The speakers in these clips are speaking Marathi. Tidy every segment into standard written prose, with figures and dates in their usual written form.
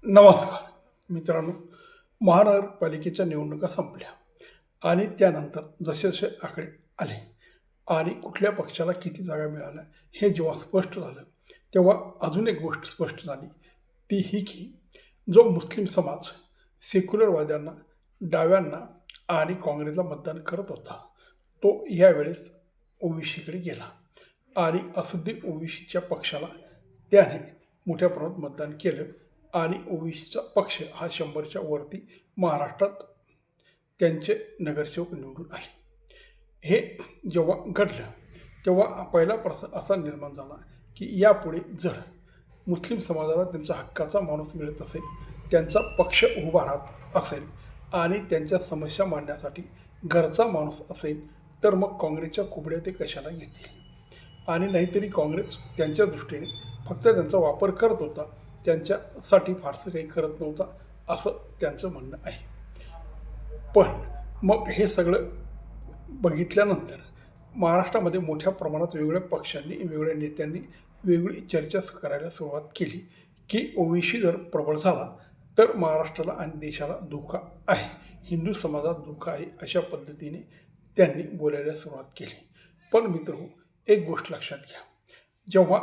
नमस्कार मित्रांनो. महानगरपालिकेच्या निवडणुका संपल्या आणि त्यानंतर जसे जसे आकडे आले आणि कुठल्या पक्षाला किती जागा मिळाल्या हे जेव्हा स्पष्ट झालं, तेव्हा अजून एक गोष्ट स्पष्ट झाली, ती ही की जो मुस्लिम समाज सेक्युलरवाद्यांना, डाव्यांना आणि काँग्रेसला मतदान करत होता, तो यावेळेस ओबीसीकडे गेला आणि असुद्दीन ओबीसीच्या पक्षाला त्याने मोठ्या प्रमाणात मतदान केलं आणि ओबीसीचा पक्ष हा 100च्या वरती महाराष्ट्रात त्यांचे नगरसेवक निवडून आले. हे जेव्हा घडलं तेव्हा पहिला प्रश्न असा निर्माण झाला की यापुढे जर मुस्लिम समाजाला त्यांचा हक्काचा माणूस मिळत असेल, त्यांचा पक्ष उभा राहत असेल आणि त्यांच्या समस्या मांडण्यासाठी घरचा माणूस असेल, तर मग काँग्रेसच्या कुबड्या ते कशाला घेतील. आणि नाहीतरी काँग्रेस त्यांच्या दृष्टीने फक्त त्यांचा वापर करत होता, त्यांच्यासाठी फारसं काही करत नव्हता, असं त्यांचं म्हणणं आहे. पण मग हे सगळं बघितल्यानंतर महाराष्ट्रामध्ये मोठ्या प्रमाणात वेगवेगळ्या पक्षांनी, वेगवेगळ्या नेत्यांनी वेगळी चर्चा करायला सुरुवात केली की ओबीसी जर प्रबळ झाला तर महाराष्ट्राला आणि देशाला धोका आहे, हिंदू समाजात धोका आहे, अशा पद्धतीने त्यांनी बोलायला सुरुवात केली. पण मित्रहो, एक गोष्ट लक्षात घ्या, जेव्हा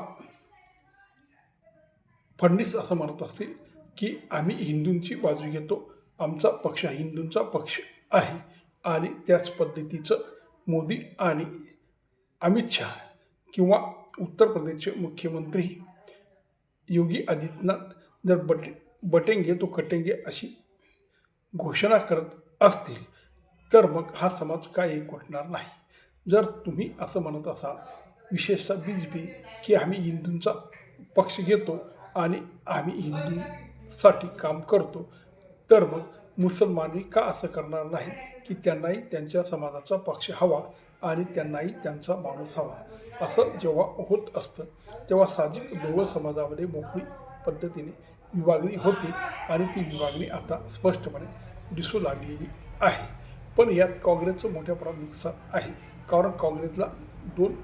फडणवीस असं म्हणत असतील की आम्ही हिंदूंची बाजू घेतो, आमचा पक्ष हिंदूंचा पक्ष आहे, आणि त्याच पद्धतीचं मोदी आणि अमित शहा किंवा उत्तर प्रदेशचे मुख्यमंत्री योगी आदित्यनाथ जर बटेंगे तो कटेंगे अशी घोषणा करत असतील, तर मग हा समाज काय एकवटणार नाही. जर तुम्ही असं म्हणत असाल, विशेषतः BJP, की आम्ही हिंदूंचा पक्ष घेतो आणि आम्ही हिंदूंसाठी काम करतो, तर मग मुसलमानही का असं करणार नाही की त्यांनाही त्यांच्या समाजाचा पक्ष हवा आणि त्यांनाही त्यांचा माणूस हवा. असं जेव्हा होत असतं तेव्हा साहजिक दोघं समाजामध्ये मोकळी पद्धतीने विभागणी होती आणि ती विभागणी आता स्पष्टपणे दिसू लागलेली आहे. पण यात काँग्रेसचं मोठ्या प्रमाणात नुकसान आहे, कारण काँग्रेसला 2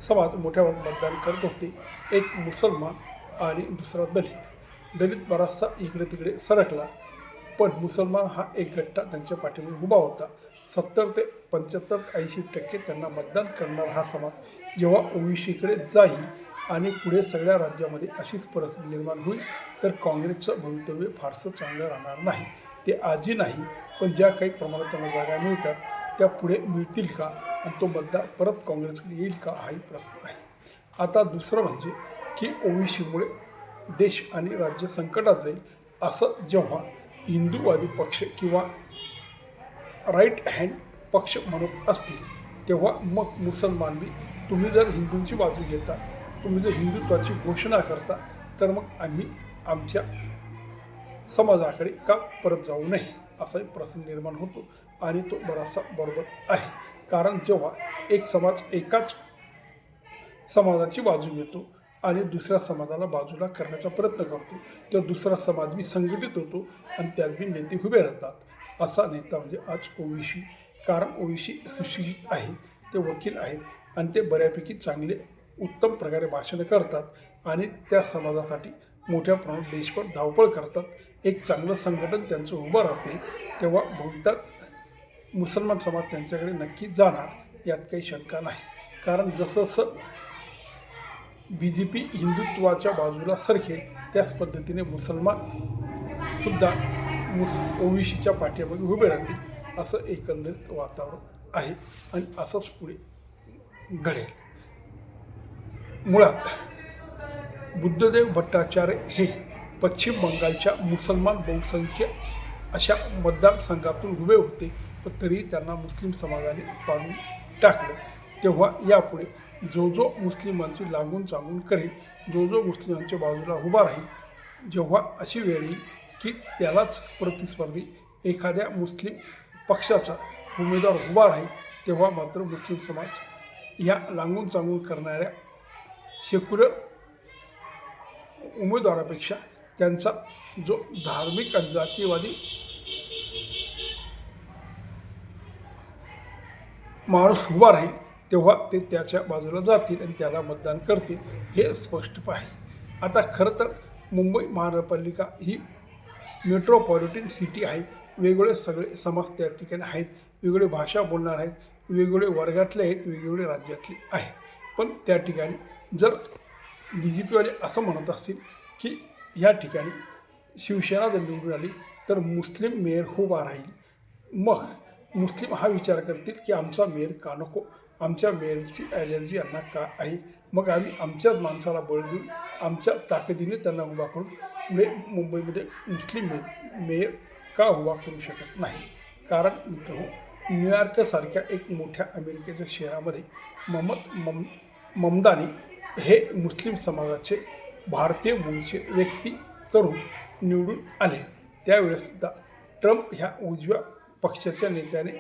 समाज मोठ्या प्रमाणात मतदान करत होते, एक मुसलमान आणि दुसरा दलित. दलित बराचसा इकडे तिकडे सरकला, पण मुसलमान हा एक गट्टा त्यांच्या पाठीमागे उभा होता. 70 ते 75-80% त्यांना मतदान करणारा हा समाज जेव्हा ओबीसीकडे जाईल आणि पुढे सगळ्या राज्यामध्ये अशीच परिस्थिती निर्माण होईल, तर काँग्रेसचं भवितव्य फारसं चांगलं राहणार नाही. ते आजही नाही, पण ज्या काही प्रमाणात त्यांना जागा मिळतात त्या पुढे मिळतील का आणि तो मतदार परत काँग्रेसकडे येईल का, हाही प्रश्न आहे. आता दुसरं म्हणजे की ओबीसीमुळे देश आणि राज्य संकटात जाईल असं जेव्हा हिंदूवादी पक्ष किंवा राईट हँड पक्ष म्हणत असतील, तेव्हा मग मुसलमान बी तुम्ही जर हिंदूंची बाजू घेता, तुम्ही जर हिंदुत्वाची घोषणा करता, तर मग आम्ही आमच्या समाजाकडे का परत जाऊ नये असाही प्रश्न निर्माण होतो. आणि तो बराचसा बरोबर आहे, कारण जेव्हा एक समाज एकाच समाजाची बाजू घेतो आणि दुसऱ्या समाजाला बाजूला करण्याचा प्रयत्न करतो, तेव्हा दुसरा समाज बी संघटित होतो आणि त्यात बी नेते उभे राहतात. असा नेता म्हणजे आज ओबीसी. कारण ओबीसी सुशिक्षित आहे, ते वकील आहेत आणि ते बऱ्यापैकी चांगले उत्तम प्रकारे भाषण करतात आणि त्या समाजासाठी मोठ्या प्रमाणात देशभर धावपळ करतात. एक चांगलं संघटन त्यांचं उभं राहते, तेव्हा भविष्यात मुसलमान समाज त्यांच्याकडे नक्की जाणार, यात काही शंका नाही. कारण जसं जसं BJP हिंदुत्वाच्या बाजूला सरकेल, त्याच पद्धतीने मुसलमानसुद्धा ओबीसीच्या पाठीमागे उभे राहतील, असं एकंदरीत वातावरण आहे आणि असंच पुढे घडेल. मुळात बुद्धदेव भट्टाचार्य हे पश्चिम बंगालच्या मुसलमान बहुसंख्य अशा मतदारसंघातून उभे होते, पण तरीही त्यांना मुस्लिम समाजाने पाडून टाकलं. तेव्हा यापुढे जो जो मुस्लिमांची लागून चांगून करेल, जो जो मुस्लिमांच्या बाजूला उभा राहील, जेव्हा अशी वेळ येईल की त्यालाच प्रतिस्पर्धी एखाद्या मुस्लिम पक्षाचा उमेदवार उभा राहील, तेव्हा मात्र मुस्लिम समाज या लागून चांगून करणाऱ्या सेक्युलर उमेदवारापेक्षा त्यांचा जो धार्मिक आणि जातीयवादी माणूस उभा राहील, तेव्हा ते त्याच्या बाजूला जातील आणि त्याला मतदान करतील, हे स्पष्ट आहे. आता खरं तर मुंबई महानगरपालिका ही मेट्रोपॉलिटन सिटी आहे, वेगवेगळे सगळे समाज त्या ठिकाणी आहेत, वेगवेगळे भाषा बोलणार आहेत, वेगवेगळे वर्गातले आहेत, वेगवेगळे राज्यातले आहे. पण त्या ठिकाणी जर बी जे पीवाले असं म्हणत असतील की या ठिकाणी शिवसेना जर निवडून आली तर मुस्लिम मेयर उभा राहील, मग मुस्लिम हा विचार करतील की आमचा मेयर का नको, आमच्या मेयरची ॲलर्जी यांना का आहे, मग आम्ही आमच्याच माणसाला बळ देऊन आमच्या ताकदीने त्यांना उभा करून पुढे मुंबईमध्ये मुस्लिम मेयर का उभा करू शकत नाही. कारण मित्रांनो, न्यूयॉर्कसारख्या एक मोठ्या अमेरिकेच्या शहरामध्ये ममदानी हे मुस्लिम समाजाचे भारतीय मूळचे व्यक्ती तरुण निवडून आले. त्यावेळेससुद्धा ट्रम्प ह्या उजव्या पक्षाच्या नेत्याने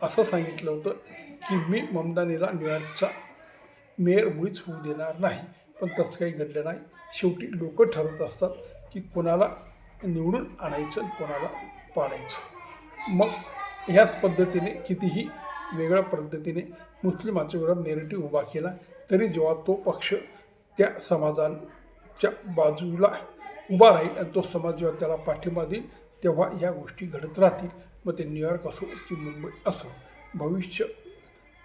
असं सांगितलं होतं की मी ममदानीला न्यूयॉर्कचा मेयर मुळीच होऊ देणार नाही. पण तसं काही घडलं नाही. शेवटी लोक ठरवत असतात की कोणाला निवडून आणायचं आणि कोणाला पाडायचं. मग ह्याच पद्धतीने कितीही वेगळ्या पद्धतीने मुस्लिमाच्या विरोधात नेरेटिव्ह उभा केला तरी जेव्हा तो पक्ष त्या समाजाच्या बाजूला उभा राहील आणि तो समाज जेव्हा त्याला पाठिंबा देईल तेव्हा ह्या गोष्टी घडत राहतील. मग ते न्यूयॉर्क असो की मुंबई असो, भविष्य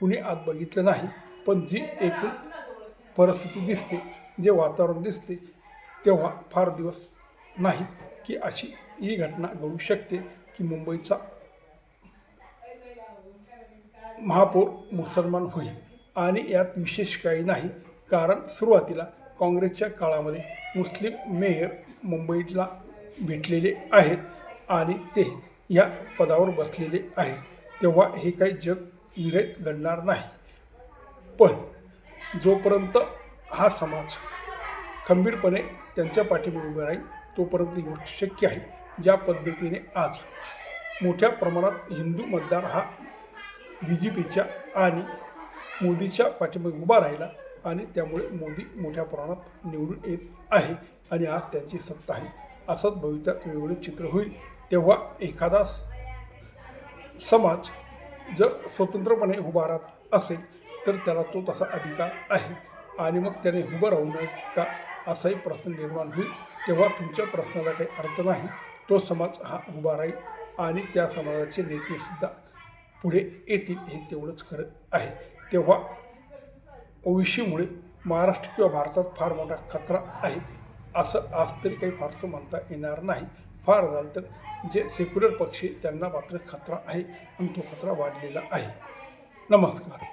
कुणी आज बघितलं नाही, पण जी एकूण परिस्थिती दिसते, जे वातावरण दिसते, तेव्हा फार दिवस नाही की अशी ही घटना घडू शकते की मुंबईचा महापौर मुसलमान होईल. आणि यात विशेष काही नाही, कारण सुरुवातीला काँग्रेसच्या काळामध्ये मुस्लिम मेयर मुंबईला भेटलेले आहेत आणि ते या पदावर बसलेले आहेत, तेव्हा हे काही जग विरहित घडणार नाही. पण जोपर्यंत हा समाज खंबीरपणे त्यांच्या पाठीमागे उभे राहील तोपर्यंत ही गोष्ट शक्य आहे. ज्या पद्धतीने आज मोठ्या प्रमाणात हिंदू मतदार हा बी जे पीच्या आणि मोदीच्या पाठीमागे उभा राहिला आणि त्यामुळे मोदी मोठ्या प्रमाणात निवडून येत आहे आणि आज त्यांची सत्ता आहे. असंच भविष्यात वेगवेगळे चित्र होईल. तेव्हा एखादा समाज जर स्वतंत्रपणे उभा राहत असेल तर त्याला तो तसा अधिकार आहे आणि मग त्याने उभं राहू नये का असाही प्रश्न निर्माण होईल. तेव्हा तुमच्या प्रश्नाला काही अर्थ नाही. तो समाज हा उभा राहील आणि त्या समाजाचे नेतेसुद्धा पुढे येतील, हे तेवढंच खरं आहे. तेव्हा ओबीसीमुळे महाराष्ट्र किंवा भारतात फार मोठा खतरा आहे असं आज तरी काही फारसं म्हणता येणार नाही. फार झालं तर जे सेक्युलर पक्ष त्यांना मात्र खतरा आहे आणि तो खतरा वाढलेला आहे. नमस्कार.